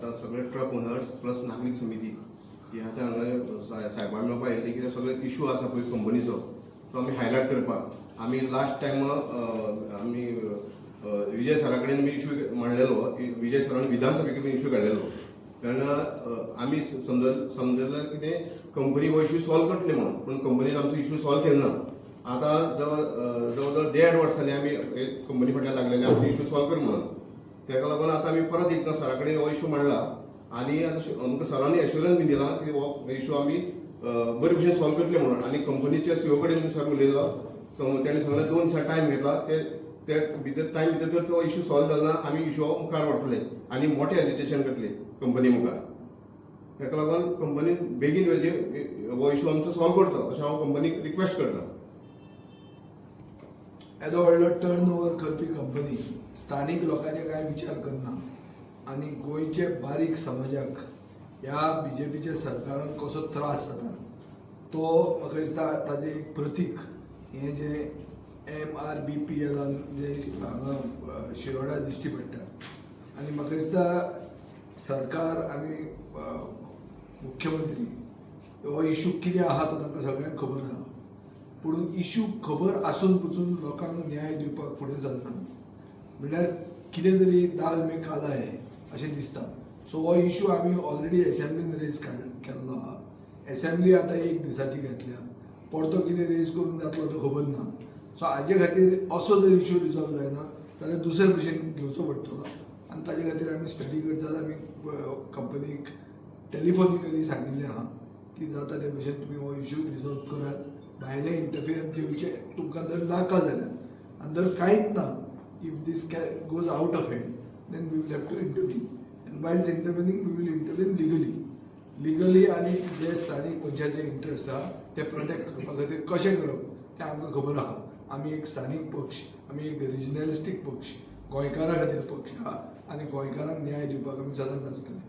आतां सगळे truck owners plus नागरीक समिती ही आतां हांगा साहेबां मेळपाक येयल्ली कित्याक सगळे इशू आसा पळय कंपनीचो तो आमी हायलायट करपाक आमी लास्ट टायम आमी विजय सरा कडेन बी इशू मांडलेलो विजय सरान विधानसभेक बी इशू काडलेलो कारण आमी समजलें कितें कंपनी हो इशू सॉल्व करतली म्हणून पूण कंपनीन आमचो इशू सॉल्व केलो ना आतां जवळ 1.5 वर्सांनी आमी कंपनी फाटल्यान लागलेले आमचो इशू सॉल्व कर म्हणून ताका लागून आतां आमी परत एकदां सरा कडेन हो इशू मांडला आनी आतां आमकां सरांनी एश्युरन्स बी दिला की हो इशू आमी बरे भशेन सॉल्व करतले म्हणून आनी कंपनीच्या सीओ कडेन सर उलयलो ताणें सांगलें 2 दिसा टायम घेतला ते भितर टायम भितर जर तो इशू सॉल्व जालो ना आमी इशू मुखार व्हरतले आनी मोठें एजिटेशन करतले कंपनी मुखार ताका लागून कंपनीन बेगीन हो इशू आमचो सॉल्व करचो अशें हांव कंपनीक रिक्वेस्ट करतां. येदो व्हडलो टर्न ओवर करपी कंपनी स्थानीक लोकांचे कांय विचार करना आनी गोंयचे बारीक समाजाक ह्या BJPच्या सरकारान कसो त्रास जाता तो म्हाका दिसता ताजें एक प्रतीक हें जें MRBPLान जे हांगा शिरोड्या दिश्टी पडटा आनी म्हाका दिसता सरकार आनी मुख्यमंत्री हो इशू कितें आहा तो तांकां सगळ्यांक खबर आहा पूण इशू खबर आसून पसून लोकांक न्याय दिवपाक फुडें सरना म्हणल्यार कितें तरी दाल में काला है अशें दिसता. सो हो इशू आमी ऑलरेडी एसेंब्लीन रेज केल्लो आहा. एसेंब्ली आतां 1 दिसाची घेतल्या परतो कितें रेज करूंक जातलो तो खबर ना. सो हाजे खातीर असो जर इशू रिजॉल्व जायना जाल्यार दुसरे भशेन घेवचो पडटलो आनी ताजे खातीर आमी स्टडी करतात. आमी कंपनीक टेलिफोनिकली सांगिल्लें आहा की जाता ते भशेन तुमी हो इशू रिजॉल्व करात. भायले इंटरफियरन्स येवचे तुमकां जर नाका जाल्यार आनी जर कांयच ना if this goes out of hand then we will have to intervene and while intervening we will intervene legally आनी जे स्थानीक मनशाचे इंट्रस्ट आहा ते प्रोटेक्ट करपा खातीर कशें करप तें आमकां खबर आहा. आमी एक स्थानीक पक्ष आमी एक रिजनलिस्टीक पक्ष गोंयकारां खातीर पक्ष आहा आनी गोंयकारांक न्याय दिवपाक आमी सदांच आसतले.